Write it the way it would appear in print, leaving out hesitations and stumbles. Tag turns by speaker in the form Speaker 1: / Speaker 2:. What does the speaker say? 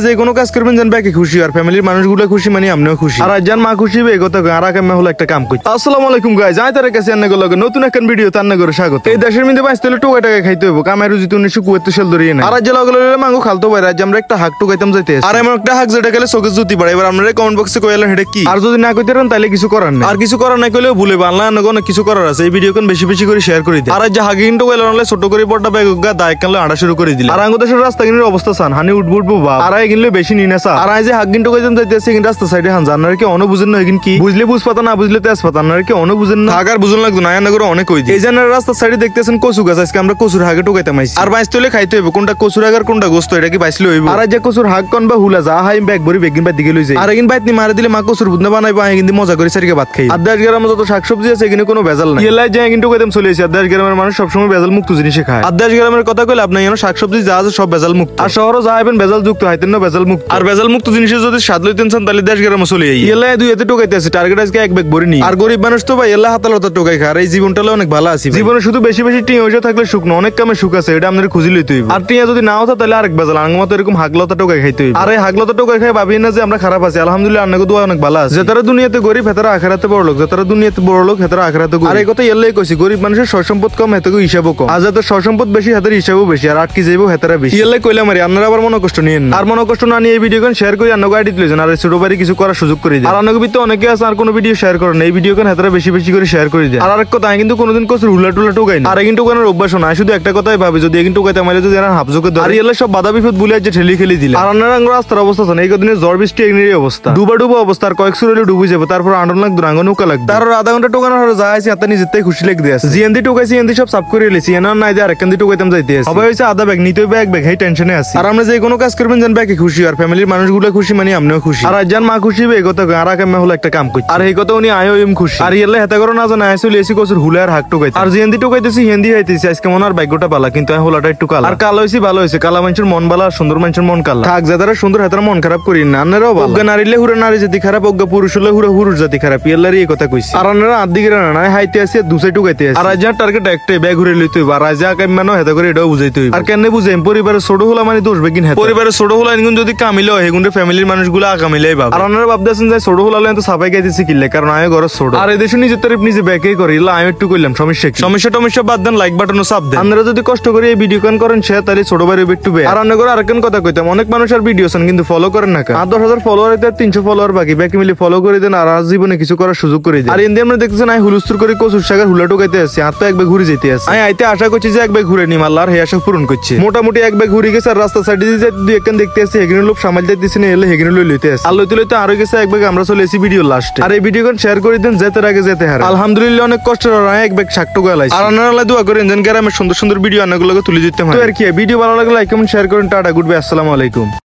Speaker 1: যে কোনো কাজ করবেন যেন ব্যাকে খুশি আর ফ্যামিলির মানুষগুলো খুশি মানে আপনিও খুশি আর যান মা খুশি হবে এগোতে আর কামে হলো একটা কাম করতে। আসসালামু আলাইকুম গাইস, আই তার কাছে আন্না গলগে নতুন একটা ভিডিও তান্না করে স্বাগত। এই দেশের মধ্যে বাইতে হলে টোকা টাকা খাইতে হইব, কামাই রুজি তো 1974 সাল ধরে না। আর আজ লগলে মাঙ্গু খালতো ভাই আজ আমরা একটা হাক টুকাইতাম যাইতে আর এমন একটা হাক যেটা গেলে চোখে জুতি পড়ে। এবার আপনারা কমেন্ট বক্সে কইলেন এটা কি, আর যদি না কইতে পারেন তাহলে কিছু করার নাই, আর কিছু করার নাই কইলেও ভুলে বাংলা না কোনো কিছু করার আছে। এই ভিডিও কোন বেশি বেশি করে শেয়ার করে দিন। আর আজ হাগিন টুকাইলেন হলে ছোট করে বড়টা ব্যাগ গা দায় কানলে আড়া শুরু করে দিল। আর আঙ্গো দেশের রাস্তা কিনের অবস্থা সান হানি উঠবুটবো বাপ, আর আই কিনলে বেশি নিনা সা। আর আই যে হাগিন টুকাইতাম যাইতেছে কিন্তু রাস্তা সাইডে হান জানার কি অনো বুঝেন না এগিন কি বুঝলে বুঝ পাতা না বুঝলে তেজ পাতা না কি অনো বুঝেন না হাগার বুঝন লাগতো না না করে অনেক কই এই জানার রাস্তার সাইডে দেখতেছেন কচু গাছ। আজকে আমরা কচুর হাগে টুকাইতাম আইছি আর বাইস তোলে খাইতে হইব কোনটা কচুর হাগার কোনটা গোস্ত এটা কি বাইসলে হইব। আর যে কচুর হাগ কোন বা হুলা যা হাই ব্যাগ ভরি বেগিন বাদ দিকে লই যায় আর এগিন বাইত নি মারে দিলে মা কচুর বুদনা বানাইবো আই কিন্তু মজা করে সারিকে ভাত খাই। আর 10 গ্রাম যত শাকসবজি আছে এখানে কোনো ভেজাল নাই। এলাই যে কিন্তু কইতাম চলে আসি। আর 10 গ্রামের মানুষ সব সময় ভেজাল মুক্ত জিনিস খায়। আর 10 গ্রামের কথা কইলে আপনি জানো শাকসবজি যা আছে সব ভেজাল মুক্ত, আর শহরও যাইবেন ভেজাল যুক্ত হাইতেন না ভেজাল মুক্ত। আর ভেজাল মুক্ত জিনিসের যদি স্বাদ লইতেন চান তাহলে 10 গ্রাম চলে আই। এলাই দুই এতে টুকাইতে আছে টার্গেট আজকে এক ব্যাগ ভরি নি। আর গরিব মানুষ তো ভাই এলা হাতালতা টুকাই খায়। আর এই জীবনটালে অনেক ভালো আছে, জীবনে শুধু বেশি বেশি টিয়া হইছে থাকলে সুখ না, অনেক কামে সুখ আছে, এটা আপনাদের খুঁজি লইতে হইব। আর টিয়া যদি নাও থাকে তাহলে আরেক ভেজাল আঙ্গ মতো এরকম হাগলতা টুকাই খাইতে হইব। আর এই হাগলতা টুকাই খাই ভাবি না যে আমরা খারাপ আছি, আলহামদুলিল্লাহ আপনাকে দোয়া অনেক ভালো আছে। যেতারা দুনিয়াতে গরিব হেতারা আখিরাতে বড় লোক, যেতারা দুনিয়াতে বড় লোক হেতারা আখিরাতে গরিব। আর এই কথা এলাই কইছি গরিব মানুষের সয় সম্পদ কম হেতাকে হিসাবও কম, আর যাদের সয় সম্পদ বেশি হেতার হিসাবও বেশি, আর আটকে যাইবো হেতারা বেশি। এলাই কইলাম আর আপনারা আবার মনে কষ্ট নিয়েন না। আর মনে কষ্ট না নিয়ে এই ভিডিও শেয়ার করে অন্য গাইড দিলেন আর ছোট বাড়ি কিছু করার সুযোগ করে দেন। আর অন্য ভিতরে অনেকে আছে আর কোনো ভিডিও শেয়ার করেন এই ভিডিও কোন হেতারা বেশি বেশি করে শেয়ার করে দেন। আর আরেক কথা কিন্তু কোনোদিন কষ্ট হুলা টুলা টুকাই না, আর কিন্তু কোনের অভ্যাস না। শুধু একটা কথাই ভাবি যদি কিন্তু টুকাইতে মাইলে যদি এরা হাফজোকে ধরে আর এলাই সব বাধা বিপদ ভুলে যে ঠেলি খেলি দিলে। আর আপনারা রাস্তার অবস্থা আছে এই কদিনে জ্বর বৃষ্টি এগনির অবস্থা ডুবা ডুবা অবস্থা, আর কয়েক সুরলে ডুবে যাবে তারপর আন্ডন লাগ দুরাঙ্গ নৌকা লাগবে। তার আধা ঘন্টা টোকানোর হলো যা আছে আপনি নিজের থেকে খুশি লাগতে আছে। জিএনডি টোকাইছি এনডি সব সাফ করে লেছি এনার নাই দিয়ে আরেকখান দিয়ে টোকাইতাম যাইতে আছে। সবাই হইছে আধা ব্যাগ নিতে ব্যাগ ব্যাগ হেই টেনশনে আছে। আর আমরা যে কোনো কাজ করবেন যেন ব্যাগে খুশি আর ফ্যামিলির মানুষগুলো খুশি মানে আপনিও খুশি। আর আজ যান মা খুশি হবে এই কথা আর কামে হলো একটা কাম করছে। আর এই কথা উনি আয়ও এম খুশি। আর এলে হেতা করো না জানা আইসো লেসি কসুর হুলে আর হাক টোকাইতে আর জিএনডি টোকাইতেছি হিন্দি হইতেছি আজকে মন আর ভাগ্যটা পালা কিন্তু হোলাটা একটু কালা। আর কালো হইছি ভালো হইছে, কালা মানুষের মন ভালো আর সুন্দর মানুষের মন কালা। থাক যারা সুন্দর হেতারা মন খারাপ করি না। আপনারাও অজ্ঞা নারীলে হুরে নারী জাতি খারাপ, অজ্ঞা পুরুষ হলে হুরে পুরুষ জাতি খারাপ। এলারই এই কথা কইছি। আর আপনারা আদিকে না হাইতে আছে দুসাই টুকাইতে আছে। আর আজ টার্গেট একটাই ব্যাগ ঘুরে লইতে হইব। আর আজ কামানো হেতা করে এটাও বুঝাইতে হইব। আর কেন বুঝাইম পরিবারের ছোট হলা মানে দোষ বেগিন হেতা পরিবারের ছোট হলা ইনগুন যদি কামিলে হয় হেগুন ফ্যামিলির মানুষগুলো আকামিলেই ভাবে। আর আপনারা ভাবতেছেন যে ছোট হলা তো সাফাই গাইতেছে কিলে কারণ আয় ঘর ছোট। আর এই দেশে নিজের তারিফ নিজে ব্যাগই করি আমি একটু কইলাম সমস্যা কি সমস্যা টমস্যা বাদ দেন লাইক বাটনও চাপ দেন। আপনারা যদি কষ্ট করে এই ভিডিও করেন সে তাহলে ছোট ভাই একটু বে। আর অন্য করে আরেকজন কথা কইতাম অনেক মানুষ আর ভিডিও চান কিন্তু ফলো করেন না। আর 10,000 ফলোয়ার 300 ফলোয়ার বাকি ব্যাকে মিলে ফলো করে দেন আর আজ জীবনে কিছু করার সুযোগ করে দেন। আর ইন্দি আমরা দেখতেছেন আই হুলুস্তুর করে কচুর শাকের হুলা টোকাইতে আছে আর তো এক ব্যাগ ঘুরে যেতে আছে। আমি আইতে আশা করছি যে এক ব্যাগ ঘুরে নিম আল্লাহর হে আশা পূরণ করছে। মোটামুটি এক ব্যাগ ঘুরে গেছে আর রাস্তা সাইডে দিয়ে দুই একখান দেখতে আছে হেগিনে লোক সামাল যাইতেছে না এলে হেগিনে লইতে আছে আর লইতে আরো গেছে এক ব্যাগ আমরা চলে এসি ভিডিও লাস্টে। আর এই ভিডিও শেয়ার করে দেন যেতে আগে যেতে হার আলহামদুলিল্লাহ অনেক কষ্ট এক ব্যাগ শাক টোকাইলাইছে। আর আপনারা দোয়া করেন যেন গ্রামের সুন্দর সুন্দর ভিডিও অনেকগুলোকে তুলে দিতে হয়। তো আর কি ভিডিও ভালো লাগলে লাইক কমেন্ট শেয়ার করেন। টাটা গুড বাই, আসসালামু আলাইকুম।